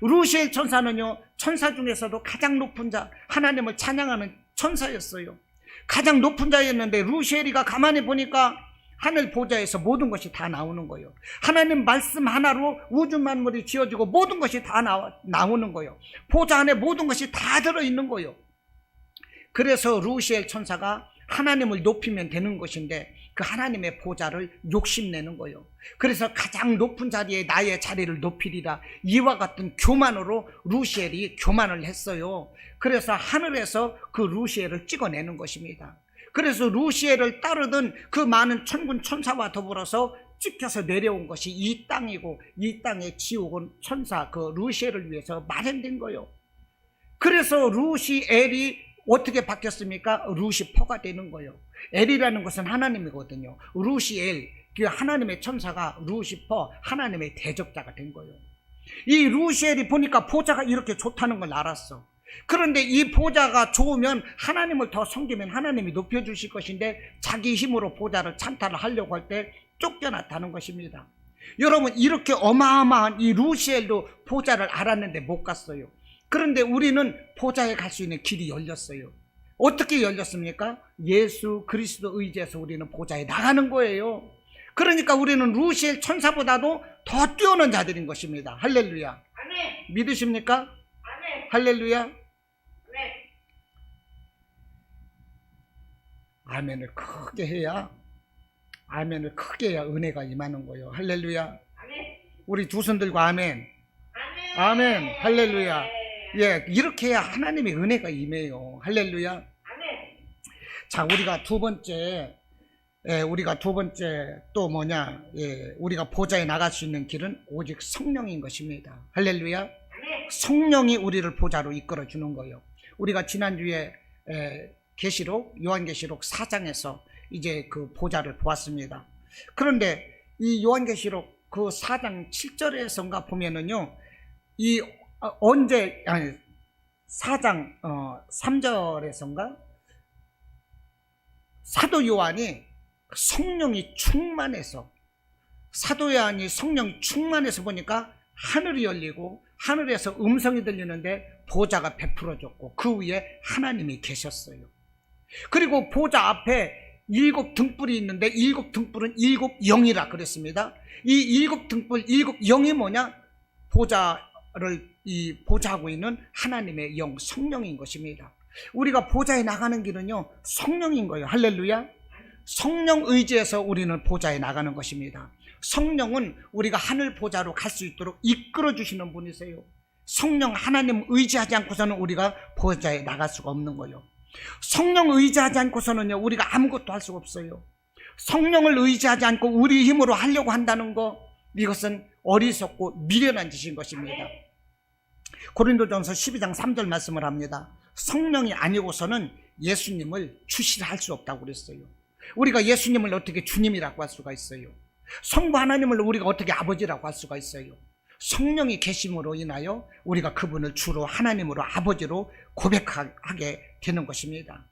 루시엘 천사는요, 천사 중에서도 가장 높은 자, 하나님을 찬양하는 천사였어요. 가장 높은 자였는데 루시엘이가 가만히 보니까 하늘 보좌에서 모든 것이 다 나오는 거예요. 하나님 말씀 하나로 우주 만물이 지어지고 모든 것이 다 나오는 거예요. 보좌 안에 모든 것이 다 들어있는 거예요. 그래서 루시엘 천사가 하나님을 높이면 되는 것인데 그 하나님의 보좌를 욕심내는 거예요. 그래서 가장 높은 자리에 나의 자리를 높이리라, 이와 같은 교만으로 루시엘이 교만을 했어요. 그래서 하늘에서 그 루시엘을 찍어내는 것입니다. 그래서 루시엘을 따르던 그 많은 천군 천사와 더불어서 찍혀서 내려온 것이 이 땅이고, 이 땅의 지옥은 천사 그 루시엘을 위해서 마련된 거예요. 그래서 루시엘이 어떻게 바뀌었습니까? 루시퍼가 되는 거예요. 엘이라는 것은 하나님이거든요. 루시엘, 그 하나님의 천사가 루시퍼, 하나님의 대적자가 된 거예요. 이 루시엘이 보니까 보좌가 이렇게 좋다는 걸 알았어. 그런데 이 보좌가 좋으면 하나님을 더 섬기면 하나님이 높여주실 것인데 자기 힘으로 보좌를 찬탈을 하려고 할 때 쫓겨났다는 것입니다. 여러분, 이렇게 어마어마한 이 루시엘도 보좌를 알았는데 못 갔어요. 그런데 우리는 보좌에 갈 수 있는 길이 열렸어요. 어떻게 열렸습니까? 예수 그리스도 의지해서 우리는 보좌에 나가는 거예요. 그러니까 우리는 루시엘 천사보다도 더 뛰어난 자들인 것입니다. 할렐루야. 아멘. 믿으십니까? 아멘. 할렐루야. 아멘. 아멘을 크게 해야, 아멘을 크게 해야 은혜가 임하는 거예요. 할렐루야. 아멘. 우리 두 손 들고 아멘. 아멘. 아멘. 할렐루야. 예, 이렇게 해야 하나님의 은혜가 임해요. 할렐루야. 아멘. 자, 우리가 두 번째 또 뭐냐? 우리가 보좌에 나갈 수 있는 길은 오직 성령인 것입니다. 할렐루야. 아멘. 성령이 우리를 보좌로 이끌어 주는 거예요. 우리가 지난주에 계시록, 요한계시록 4장에서 이제 그 보좌를 보았습니다. 그런데 이 요한계시록 그 4장 7절에서인가 보면은요, 이 언제, 아니 4장 3절에서인가 사도 요한이 성령이 충만해서, 사도 요한이 성령이 충만해서 보니까 하늘이 열리고 하늘에서 음성이 들리는데 보좌가 베풀어졌고 그 위에 하나님이 계셨어요. 그리고 보좌 앞에 7 등불이 있는데 7 등불은 7 영이라 그랬습니다. 이 7 등불 7 영이 뭐냐? 보좌를 보좌하고 있는 하나님의 영, 성령인 것입니다. 우리가 보좌에 나가는 길은요, 성령인 거예요. 할렐루야. 성령 의지해서 우리는 보좌에 나가는 것입니다. 성령은 우리가 하늘 보좌로 갈 수 있도록 이끌어 주시는 분이세요. 성령 하나님 의지하지 않고서는 우리가 보좌에 나갈 수가 없는 거예요. 성령 의지하지 않고서는요, 우리가 아무것도 할 수가 없어요. 성령을 의지하지 않고 우리 힘으로 하려고 한다는 거, 이것은 어리석고 미련한 짓인 것입니다. 고린도전서 12장 3절 말씀을 합니다. 성령이 아니고서는 예수님을 주시라 할 수 없다고 그랬어요. 우리가 예수님을 어떻게 주님이라고 할 수가 있어요? 성부 하나님을 우리가 어떻게 아버지라고 할 수가 있어요? 성령이 계심으로 인하여 우리가 그분을 주로 하나님으로 아버지로 고백하게 되는 것입니다.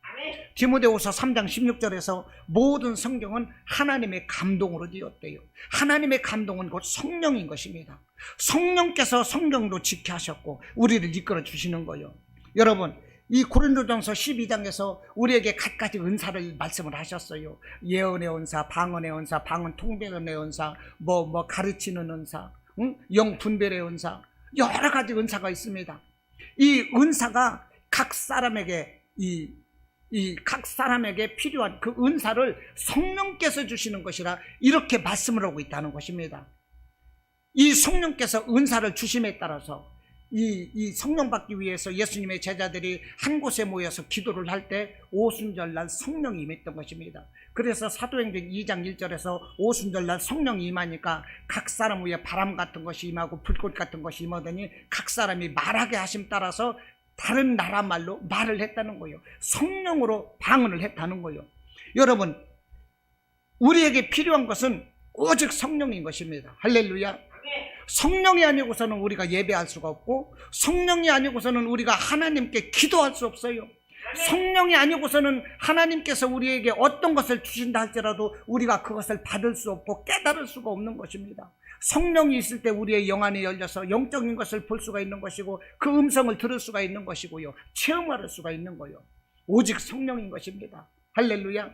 디모데후서 3장 16절에서 모든 성경은 하나님의 감동으로 되었대요. 하나님의 감동은 곧 성령인 것입니다. 성령께서 성경도 지켜하셨고 우리를 이끌어 주시는 거예요. 여러분, 이 고린도전서 12장에서 우리에게 갖가지 은사를 말씀을 하셨어요. 예언의 은사, 방언의 은사, 방언 통변의 은사, 가르치는 은사, 영 분별의 은사, 여러 가지 은사가 있습니다. 이 은사가 각 사람에게 각 사람에게 필요한 그 은사를 성령께서 주시는 것이라 이렇게 말씀을 하고 있다는 것입니다. 이 성령께서 은사를 주심에 따라서 이 성령 받기 위해서 예수님의 제자들이 한 곳에 모여서 기도를 할 때 오순절날 성령이 임했던 것입니다. 그래서 사도행전 2장 1절에서 오순절날 성령이 임하니까 각 사람 위에 바람 같은 것이 임하고 불꽃 같은 것이 임하더니 각 사람이 말하게 하심 따라서 다른 나라 말로 말을 했다는 거예요. 성령으로 방언을 했다는 거예요. 여러분, 우리에게 필요한 것은 오직 성령인 것입니다. 할렐루야. 성령이 아니고서는 우리가 예배할 수가 없고 성령이 아니고서는 우리가 하나님께 기도할 수 없어요. 성령이 아니고서는 하나님께서 우리에게 어떤 것을 주신다 할지라도 우리가 그것을 받을 수 없고 깨달을 수가 없는 것입니다. 성령이 있을 때 우리의 영안이 열려서 영적인 것을 볼 수가 있는 것이고 그 음성을 들을 수가 있는 것이고요, 체험할 수가 있는 거요. 오직 성령인 것입니다. 할렐루야.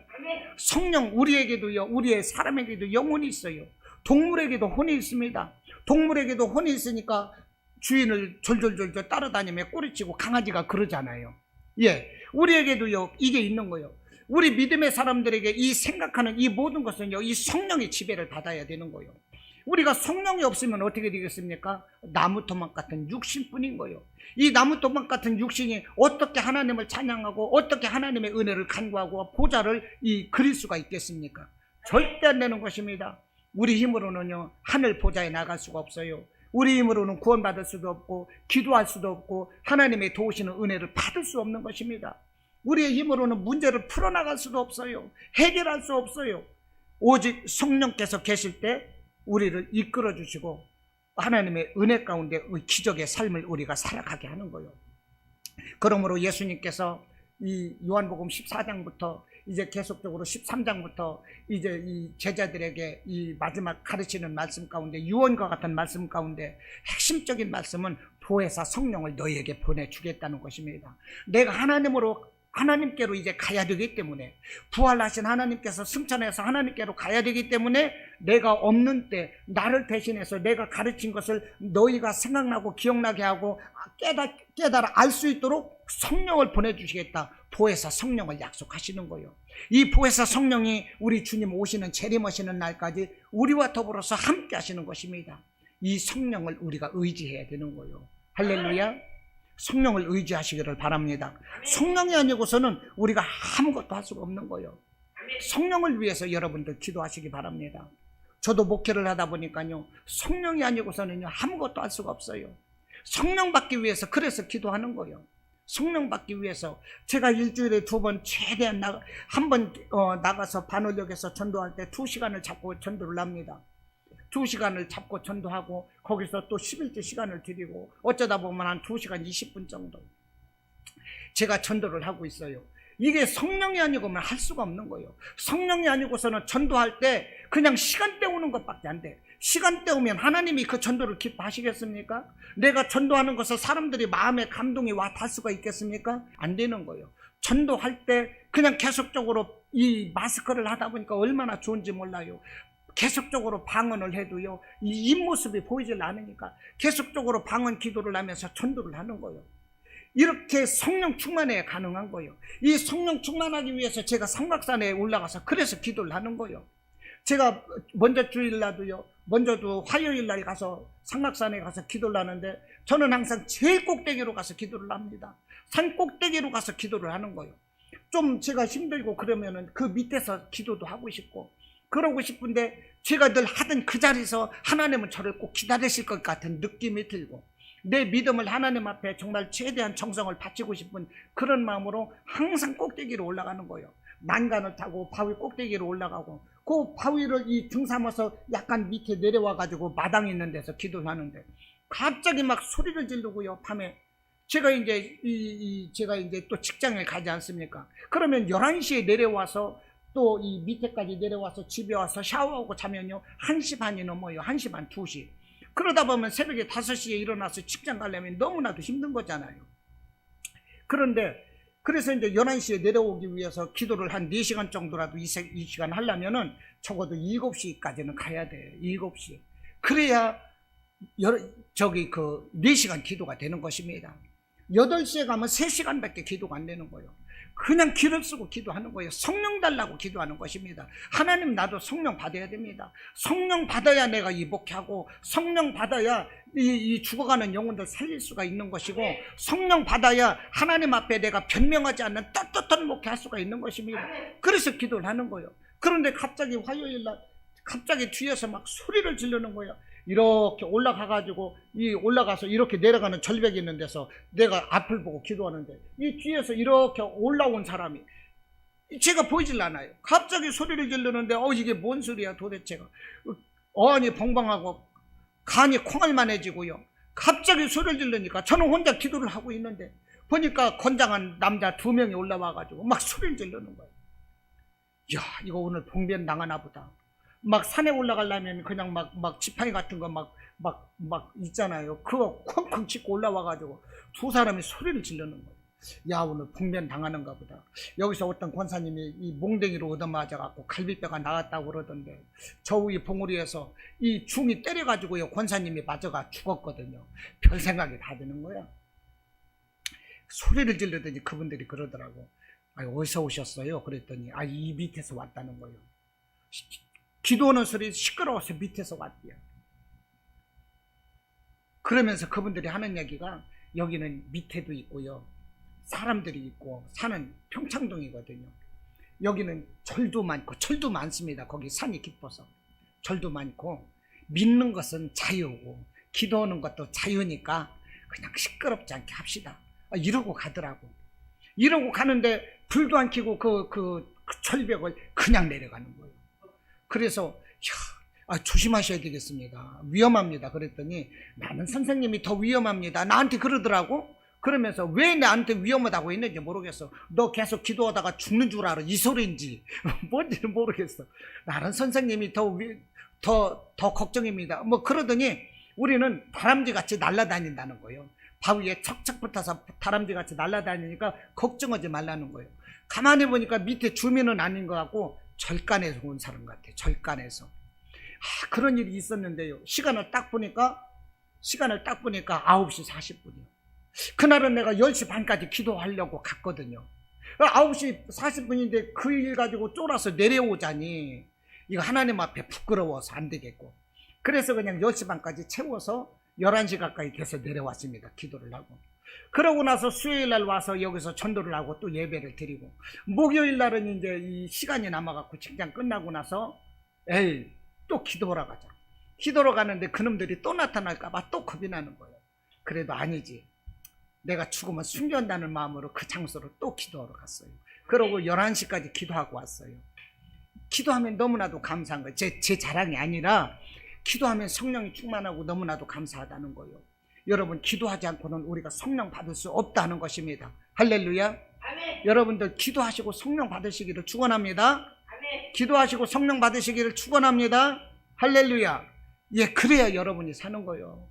성령, 우리에게도요, 우리의 사람에게도 영혼이 있어요. 동물에게도 혼이 있습니다. 동물에게도 혼이 있으니까 주인을 졸졸졸졸 따라다니며 꼬리치고 강아지가 그러잖아요. 예, 우리에게도요 이게 있는 거예요. 우리 믿음의 사람들에게 이 생각하는 이 모든 것은요, 이 성령의 지배를 받아야 되는 거예요. 우리가 성령이 없으면 어떻게 되겠습니까? 나무토막 같은 육신뿐인 거예요. 이 나무토막 같은 육신이 어떻게 하나님을 찬양하고 어떻게 하나님의 은혜를 간구하고 보좌를 그릴 수가 있겠습니까? 절대 안 되는 것입니다. 우리 힘으로는요 하늘 보좌에 나갈 수가 없어요. 우리 힘으로는 구원받을 수도 없고 기도할 수도 없고 하나님의 도우시는 은혜를 받을 수 없는 것입니다. 우리의 힘으로는 문제를 풀어나갈 수도 없어요. 해결할 수 없어요. 오직 성령께서 계실 때 우리를 이끌어 주시고 하나님의 은혜 가운데 기적의 삶을 우리가 살아가게 하는 거예요. 그러므로 예수님께서 이 요한복음 14장부터 이제 계속적으로 13장부터 이제 이 제자들에게 이 마지막 가르치는 말씀 가운데, 유언과 같은 말씀 가운데 핵심적인 말씀은 보혜사 성령을 너희에게 보내주겠다는 것입니다. 내가 하나님께로 이제 가야 되기 때문에, 부활하신 하나님께서 승천해서 하나님께로 가야 되기 때문에 내가 없는 때 나를 대신해서 내가 가르친 것을 너희가 생각나고 기억나게 하고 깨달아 알 수 있도록 성령을 보내주시겠다. 보혜사 성령을 약속하시는 거예요. 이 보혜사 성령이 우리 주님 오시는 재림하시는 날까지 우리와 더불어서 함께 하시는 것입니다. 이 성령을 우리가 의지해야 되는 거예요. 할렐루야. 성령을 의지하시기를 바랍니다. 성령이 아니고서는 우리가 아무것도 할 수가 없는 거예요. 성령을 위해서 여러분들 기도하시기 바랍니다. 저도 목회를 하다 보니까요, 성령이 아니고서는요 아무것도 할 수가 없어요. 성령 받기 위해서 그래서 기도하는 거예요. 성령 받기 위해서 제가 일주일에 2번 최대한 한번 나가서 반월역에서 전도할 때 2시간을 잡고 전도를 합니다. 2시간을 잡고 전도하고 거기서 또 11주 시간을 드리고 어쩌다 보면 한 2시간 20분 정도 제가 전도를 하고 있어요. 이게 성령이 아니고면 할 수가 없는 거예요. 성령이 아니고서는 전도할 때 그냥 시간 때우는 것밖에 안 돼. 시간 때우면 하나님이 그 전도를 기뻐하시겠습니까? 내가 전도하는 것을 사람들이 마음에 감동이 와 닿을 수가 있겠습니까? 안 되는 거예요. 전도할 때 그냥 계속적으로 이 마스크를 하다 보니까 얼마나 좋은지 몰라요. 계속적으로 방언을 해도요 이 입모습이 보이질 않으니까 계속적으로 방언 기도를 하면서 전도를 하는 거예요. 이렇게 성령 충만해야 가능한 거예요. 이 성령 충만하기 위해서 제가 삼각산에 올라가서 그래서 기도를 하는 거예요. 제가 먼저 주일날도요, 먼저도 화요일날 가서 삼각산에 가서 기도를 하는데 저는 항상 제일 꼭대기로 가서 기도를 합니다. 산 꼭대기로 가서 기도를 하는 거예요. 좀 제가 힘들고 그러면은 그 밑에서 기도도 하고 싶고 그러고 싶은데 제가 늘 하던 그 자리에서 하나님은 저를 꼭 기다리실 것 같은 느낌이 들고 내 믿음을 하나님 앞에 정말 최대한 정성을 바치고 싶은 그런 마음으로 항상 꼭대기로 올라가는 거예요. 난간을 타고 바위 꼭대기로 올라가고 그 바위를 등 삼아서 약간 밑에 내려와 가지고 마당 있는 데서 기도를 하는데 갑자기 막 소리를 지르고요. 밤에 제가 이제 제가 이제 또 직장에 가지 않습니까? 그러면 11시에 내려와서 또 이 밑에까지 내려와서 집에 와서 샤워하고 자면요 1시 반이 넘어요. 1시 반, 2시. 그러다 보면 새벽에 5시에 일어나서 직장 가려면 너무나도 힘든 거잖아요. 그런데 그래서 이제 11시에 내려오기 위해서 기도를 한 4시간 정도라도 이 시간 하려면은 적어도 7시까지는 가야 돼요. 7시. 그래야 4시간 기도가 되는 것입니다. 8시에 가면 3시간밖에 기도가 안 되는 거예요. 그냥 길을 쓰고 기도하는 거예요. 성령 달라고 기도하는 것입니다. 하나님 나도 성령 받아야 됩니다. 성령 받아야 내가 이 목회하고 성령 받아야 이 죽어가는 영혼들 살릴 수가 있는 것이고 성령 받아야 하나님 앞에 내가 변명하지 않는 떳떳한 목회할 수가 있는 것입니다. 그래서 기도를 하는 거예요. 그런데 갑자기 화요일날 갑자기 뒤에서 막 소리를 지르는 거예요. 이렇게 올라가가지고 올라가서 이렇게 내려가는 절벽이 있는 데서 내가 앞을 보고 기도하는데 이 뒤에서 이렇게 올라온 사람이 제가 보이질 않아요. 갑자기 소리를 지르는데 이게 뭔 소리야 도대체가. 어안이 벙벙하고 간이 콩알만해지고요. 갑자기 소리를 지르니까 저는 혼자 기도를 하고 있는데 보니까 건장한 남자 2명이 올라와가지고 막 소리를 지르는 거예요. 야, 이거 오늘 봉변 당하나 보다. 막 산에 올라가려면 그냥 막 지팡이 같은 거 막 있잖아요. 그거 쾅쾅 짚고 올라와가지고 2사람이 소리를 지르는 거예요. 야, 오늘 봉변 당하는가 보다. 여기서 어떤 권사님이 이 몽댕이로 얻어맞아갖고 갈비뼈가 나갔다고 그러던데, 저 위 봉우리에서 이 중이 때려가지고요, 권사님이 맞아가 죽었거든요. 별 생각이 다 드는 거야. 소리를 지르더니 그분들이 그러더라고. 아, 어디서 오셨어요? 그랬더니 이 밑에서 왔다는 거예요. 기도하는 소리 시끄러워서 밑에서 왔대요. 그러면서 그분들이 하는 얘기가, 여기는 밑에도 있고요, 사람들이 있고, 산은 평창동이거든요. 여기는 절도 많고, 철도 많습니다. 거기 산이 깊어서 절도 많고, 믿는 것은 자유고 기도하는 것도 자유니까 그냥 시끄럽지 않게 합시다. 이러고 가더라고. 이러고 가는데 불도 안 켜고 그 철벽을 그냥 내려가는 거예요. 그래서 조심하셔야 되겠습니다. 위험합니다. 그랬더니, 나는 선생님이 더 위험합니다. 나한테 그러더라고. 그러면서 왜 나한테 위험하다고 했는지 모르겠어. 너 계속 기도하다가 죽는 줄 알아. 이 소리인지 뭔지는 모르겠어. 나는 선생님이 더 걱정입니다. 뭐 그러더니, 우리는 다람쥐같이 날아다닌다는 거예요. 바위에 척척 붙어서 다람쥐같이 날아다니니까 걱정하지 말라는 거예요. 가만히 보니까 밑에 주민은 아닌 것 같고 절간에서 온 사람 같아요. 절간에서. 그런 일이 있었는데요. 시간을 딱 보니까 9시 40분이요. 그날은 내가 10시 반까지 기도하려고 갔거든요. 9시 40분인데 그 일 가지고 쫄아서 내려오자니 이거 하나님 앞에 부끄러워서 안 되겠고, 그래서 그냥 10시 반까지 채워서 11시 가까이 돼서 내려왔습니다. 기도를 하고. 그러고 나서 수요일 날 와서 여기서 전도를 하고 또 예배를 드리고, 목요일 날은 이제 이 시간이 남아갖고 직장 끝나고 나서 또 기도하러 가자. 기도하러 가는데 그놈들이 또 나타날까봐 또 겁이 나는 거예요. 그래도 아니지, 내가 죽으면 숨겨한다는 마음으로 그 장소로 또 기도하러 갔어요. 그러고 11시까지 기도하고 왔어요. 기도하면 너무나도 감사한 거예요. 제 자랑이 아니라 기도하면 성령이 충만하고 너무나도 감사하다는 거예요. 여러분, 기도하지 않고는 우리가 성령 받을 수 없다는 것입니다. 할렐루야. 아멘. 여러분들 기도하시고 성령 받으시기를 축원합니다. 아멘. 기도하시고 성령 받으시기를 축원합니다. 할렐루야. 그래야 여러분이 사는 거예요.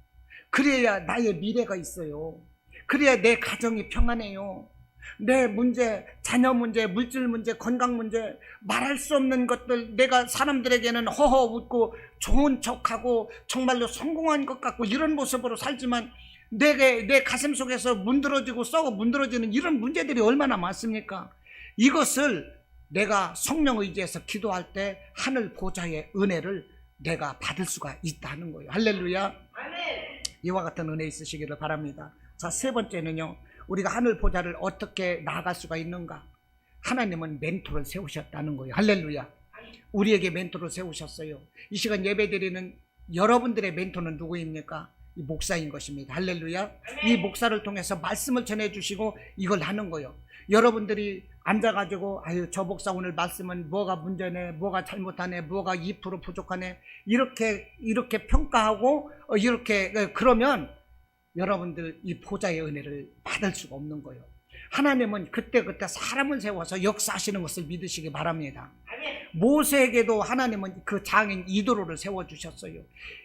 그래야 나의 미래가 있어요. 그래야 내 가정이 평안해요. 내 문제, 자녀 문제, 물질 문제, 건강 문제, 말할 수 없는 것들, 내가 사람들에게는 허허 웃고 좋은 척하고 정말로 성공한 것 같고 이런 모습으로 살지만 내 가슴 속에서 문드러지고 썩어 문드러지는 이런 문제들이 얼마나 많습니까? 이것을 내가 성령 의지해서 기도할 때 하늘 보좌의 은혜를 내가 받을 수가 있다는 거예요. 할렐루야. 아멘. 이와 같은 은혜 있으시기를 바랍니다. 자, 3번째는요, 우리가 하늘 보좌를 어떻게 나아갈 수가 있는가? 하나님은 멘토를 세우셨다는 거예요. 할렐루야. 우리에게 멘토를 세우셨어요. 이 시간 예배드리는 여러분들의 멘토는 누구입니까? 이 목사인 것입니다. 할렐루야. 이 목사를 통해서 말씀을 전해주시고 이걸 하는 거예요. 여러분들이 앉아가지고 저 목사 오늘 말씀은 뭐가 문제네, 뭐가 잘못하네, 뭐가 2% 부족하네, 이렇게 평가하고 그러면 여러분들 이 보좌의 은혜를 받을 수가 없는 거예요. 하나님은 그때그때 사람을 세워서 역사하시는 것을 믿으시기 바랍니다. 모세에게도 하나님은 그 장인 이도로를 세워주셨어요.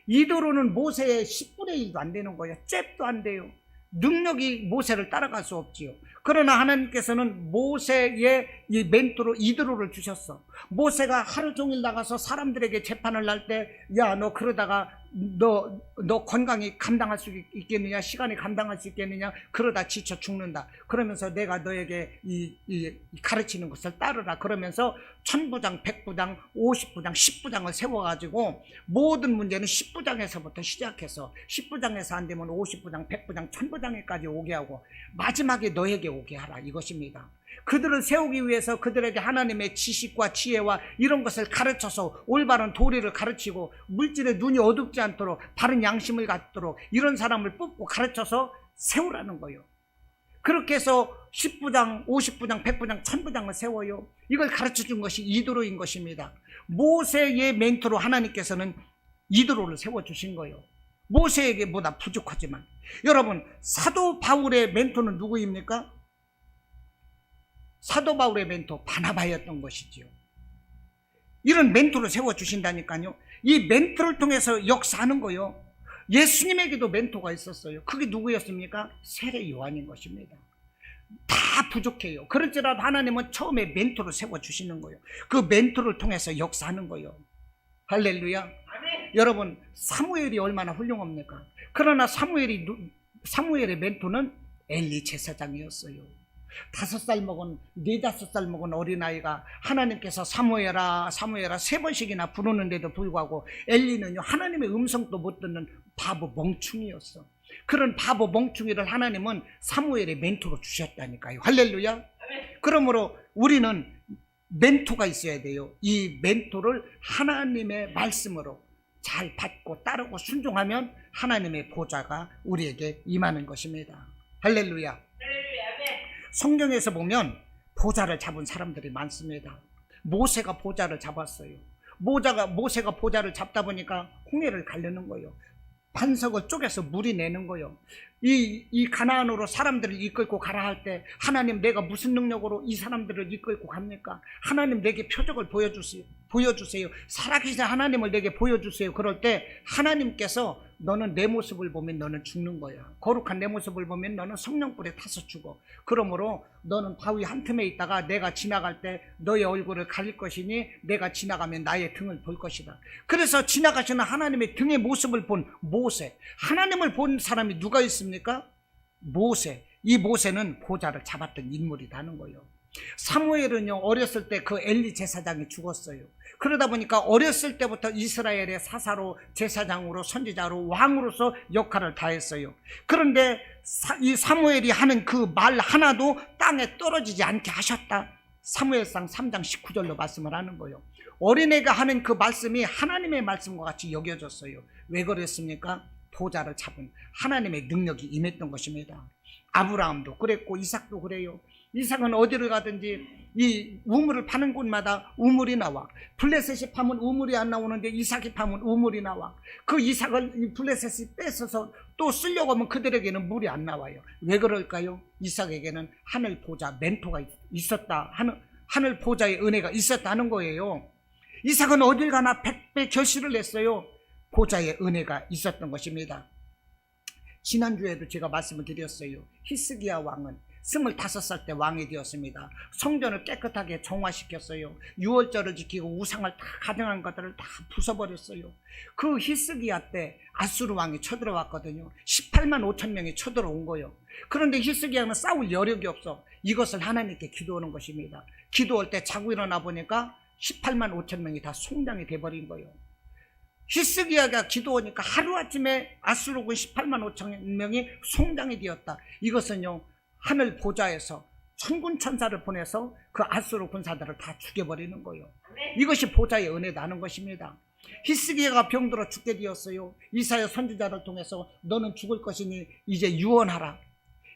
이도로는 모세의 10분의 1도 안 되는 거예요. 잽도 안 돼요. 능력이 모세를 따라갈 수 없지요. 그러나 하나님께서는 모세의 이 멘토로 이도로를 주셨어. 모세가 하루 종일 나가서 사람들에게 재판을 할 때, 야, 너 그러다가 너 건강이 감당할 수 있겠느냐, 시간이 감당할 수 있겠느냐, 그러다 지쳐 죽는다. 그러면서 내가 너에게 이 가르치는 것을 따르라. 그러면서 1000부장, 100부장, 50부장, 10부장을 세워가지고 모든 문제는 10부장에서부터 시작해서 10부장에서 안 되면 50부장, 100부장, 1000부장에까지 오게 하고 마지막에 너에게 오게 하라, 이것입니다. 그들을 세우기 위해서 그들에게 하나님의 지식과 지혜와 이런 것을 가르쳐서 올바른 도리를 가르치고 물질의 눈이 어둡지 않도록 바른 양심을 갖도록 이런 사람을 뽑고 가르쳐서 세우라는 거예요. 그렇게 해서 10부장, 50부장, 100부장, 1000부장을 세워요. 이걸 가르쳐준 것이 이도로인 것입니다. 모세의 멘토로 하나님께서는 이도로를 세워주신 거예요. 모세에게보다 부족하지만, 여러분, 사도 바울의 멘토는 누구입니까? 사도 바울의 멘토 바나바였던 것이지요. 이런 멘토를 세워주신다니까요. 이 멘토를 통해서 역사하는 거요. 예수님에게도 멘토가 있었어요. 그게 누구였습니까? 세례 요한인 것입니다. 다 부족해요. 그렇지라도 하나님은 처음에 멘토를 세워주시는 거예요. 그 멘토를 통해서 역사하는 거예요. 할렐루야. 아멘. 여러분, 사무엘이 얼마나 훌륭합니까? 그러나 사무엘의 멘토는 엘리 제사장이었어요. 5살 먹은, 4-5살 먹은 어린아이가 하나님께서 사무엘아 사무엘아 3번씩이나 부르는데도 불구하고 엘리는요, 하나님의 음성도 못 듣는 바보 멍충이였어. 그런 바보 멍충이를 하나님은 사무엘의 멘토로 주셨다니까요. 할렐루야. 아멘. 그러므로 우리는 멘토가 있어야 돼요. 이 멘토를 하나님의 말씀으로 잘 받고 따르고 순종하면 하나님의 보좌가 우리에게 임하는 것입니다. 할렐루야. 할렐루야. 아멘. 성경에서 보면 보좌를 잡은 사람들이 많습니다. 모세가 보좌를 잡았어요. 모세가 보좌를 잡다 보니까 홍해를 가르는 거예요. 반석을 쪼개서 물이 내는 거예요. 이 가나안으로 사람들을 이끌고 가라 할 때, 하나님 내가 무슨 능력으로 이 사람들을 이끌고 갑니까? 하나님 내게 표적을 보여주세요. 살아계신 하나님을 내게 보여주세요. 그럴 때 하나님께서 너는 내 모습을 보면 너는 죽는 거야. 거룩한 내 모습을 보면 너는 성령불에 타서 죽어. 그러므로 너는 바위 한 틈에 있다가 내가 지나갈 때 너의 얼굴을 가릴 것이니 내가 지나가면 나의 등을 볼 것이다. 그래서 지나가시는 하나님의 등의 모습을 본 모세, 하나님을 본 사람이 누가 있습니까? 모세. 이 모세는 보좌를 잡았던 인물이라는 거예요. 사무엘은요, 어렸을 때 그 엘리 제사장이 죽었어요. 그러다 보니까 어렸을 때부터 이스라엘의 사사로, 제사장으로, 선지자로, 왕으로서 역할을 다했어요. 그런데 이 사무엘이 하는 그 말 하나도 땅에 떨어지지 않게 하셨다. 사무엘상 3장 19절로 말씀을 하는 거예요. 어린애가 하는 그 말씀이 하나님의 말씀과 같이 여겨졌어요. 왜 그랬습니까? 보좌를 잡은 하나님의 능력이 임했던 것입니다. 아브라함도 그랬고 이삭도 그래요. 이삭은 어디를 가든지 이 우물을 파는 곳마다 우물이 나와. 블레셋이 파면 우물이 안 나오는데 이삭이 파면 우물이 나와. 그 이삭을 이 블레셋이 뺏어서 또 쓰려고 하면 그들에게는 물이 안 나와요. 왜 그럴까요? 이삭에게는 하늘 보좌 멘토가 있었다. 하늘 보좌의 은혜가 있었다는 거예요. 이삭은 어딜 가나 100배 결실을 냈어요. 보좌의 은혜가 있었던 것입니다. 지난주에도 제가 말씀을 드렸어요. 히스기야 왕은 25살 때 왕이 되었습니다. 성전을 깨끗하게 정화시켰어요. 유월절을 지키고 우상을 다 가정한 것들을 다 부숴버렸어요. 그 히스기야 때 아수르 왕이 쳐들어왔거든요. 18만 5천 명이 쳐들어온 거예요. 그런데 히스기야는 싸울 여력이 없어. 이것을 하나님께 기도하는 것입니다. 기도할 때 자고 일어나 보니까 18만 5천 명이 다 송장이 돼버린 거예요. 히스기야가 기도하니까 하루아침에 아수르군 18만 5천 명이 송장이 되었다. 이것은요, 하늘 보좌에서 천군 천사를 보내서 그 아수르 군사들을 다 죽여버리는 거예요. 이것이 보좌의 은혜라는 것입니다. 히스기야가 병들어 죽게 되었어요. 이사야 선지자를 통해서 너는 죽을 것이니 이제 유언하라.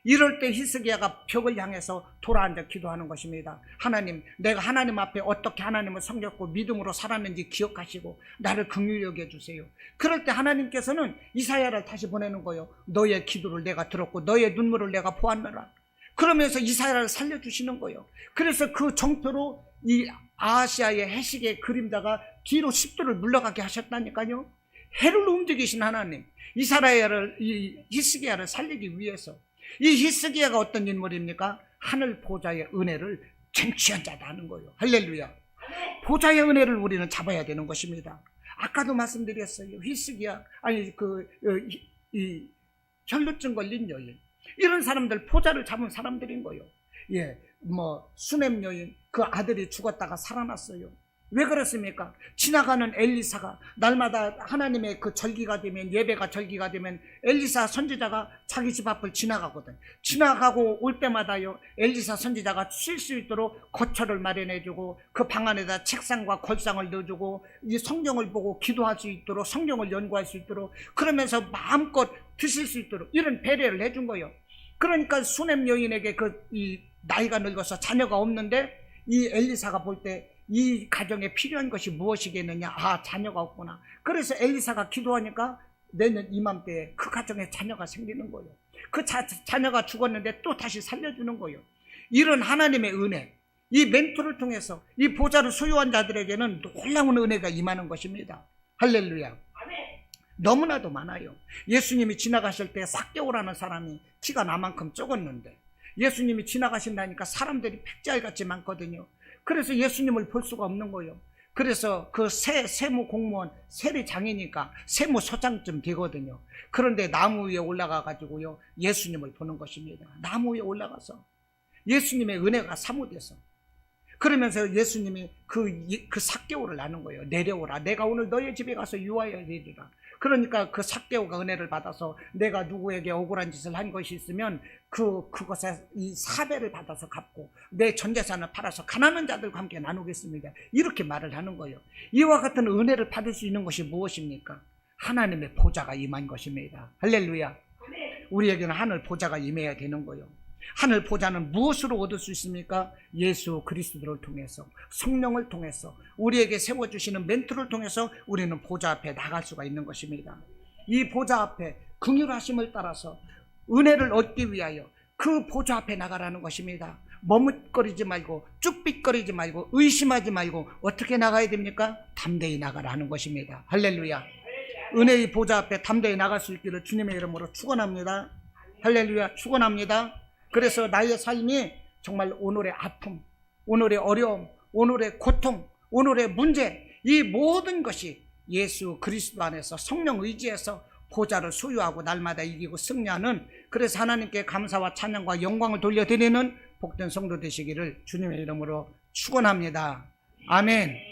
이럴 때 히스기야가 벽을 향해서 돌아앉아 기도하는 것입니다. 하나님, 내가 하나님 앞에 어떻게 하나님을 섬겼고 믿음으로 살았는지 기억하시고 나를 긍휼히 여겨주세요. 그럴 때 하나님께서는 이사야를 다시 보내는 거예요. 너의 기도를 내가 들었고 너의 눈물을 내가 보았노라. 그러면서 이사야를 살려주시는 거예요. 그래서 그 정표로 이 아하시아의 해식의 그림자가 뒤로 10도를 물러가게 하셨다니까요. 해를 움직이신 하나님, 이 히스기야를 살리기 위해서. 이 히스기야가 어떤 인물입니까? 하늘 보좌의 은혜를 쟁취한 자라는 거예요. 할렐루야. 보좌의 은혜를 우리는 잡아야 되는 것입니다. 아까도 말씀드렸어요. 히스기야, 이 혈루증 걸린 여인, 이런 사람들 보좌를 잡은 사람들인 거예요. 수넴 여인, 그 아들이 죽었다가 살아났어요. 왜 그렇습니까? 지나가는 엘리사가 날마다 하나님의 그 절기가 되면, 예배가 절기가 되면 엘리사 선지자가 자기 집 앞을 지나가거든. 지나가고 올 때마다요, 엘리사 선지자가 쉴 수 있도록 거처를 마련해주고 그 방 안에다 책상과 걸상을 넣어주고 이 성경을 보고 기도할 수 있도록, 성경을 연구할 수 있도록, 그러면서 마음껏 드실 수 있도록 이런 배려를 해준 거예요. 그러니까 수넴 여인에게 이 나이가 늙어서 자녀가 없는데 이 엘리사가 볼 때 이 가정에 필요한 것이 무엇이겠느냐? 아, 자녀가 없구나. 그래서 엘리사가 기도하니까 내년 이맘때에 그 가정에 자녀가 생기는 거예요. 그 자녀가 죽었는데 또 다시 살려주는 거예요. 이런 하나님의 은혜, 이 멘토를 통해서 이 보좌를 소유한 자들에게는 놀라운 은혜가 임하는 것입니다. 할렐루야. 너무나도 많아요. 예수님이 지나가실 때 삭개오라는 사람이 키가 나만큼 적었는데 예수님이 지나가신다니까 사람들이 백지알같이 많거든요. 그래서 예수님을 볼 수가 없는 거예요. 그래서 그 세무 공무원, 세리장이니까 세무서장쯤 되거든요. 그런데 나무 위에 올라가 가지고요 예수님을 보는 것입니다. 나무 위에 올라가서 예수님의 은혜가 사모돼서, 그러면서 예수님이 그 삭개오를 나눈 거예요. 내려오라, 내가 오늘 너의 집에 가서 유하여 되리라. 그러니까 그 삭개오가 은혜를 받아서 내가 누구에게 억울한 짓을 한 것이 있으면 그것에 이 사배를 받아서 갚고 내 전재산을 팔아서 가난한 자들과 함께 나누겠습니다. 이렇게 말을 하는 거예요. 이와 같은 은혜를 받을 수 있는 것이 무엇입니까? 하나님의 보좌가 임한 것입니다. 할렐루야. 우리에게는 하늘 보좌가 임해야 되는 거예요. 하늘 보좌는 무엇으로 얻을 수 있습니까? 예수 그리스도를 통해서, 성령을 통해서, 우리에게 세워주시는 멘토를 통해서 우리는 보좌 앞에 나갈 수가 있는 것입니다. 이 보좌 앞에 긍휼하심을 따라서 은혜를 얻기 위하여 그 보좌 앞에 나가라는 것입니다. 머뭇거리지 말고, 쭈삣거리지 말고, 의심하지 말고 어떻게 나가야 됩니까? 담대히 나가라는 것입니다. 할렐루야. 은혜의 보좌 앞에 담대히 나갈 수 있기를 주님의 이름으로 축원합니다. 할렐루야. 축원합니다. 그래서 나의 삶이 정말 오늘의 아픔, 오늘의 어려움, 오늘의 고통, 오늘의 문제, 이 모든 것이 예수 그리스도 안에서 성령 의지에서 보좌를 소유하고 날마다 이기고 승리하는, 그래서 하나님께 감사와 찬양과 영광을 돌려드리는 복된 성도 되시기를 주님의 이름으로 축원합니다. 아멘.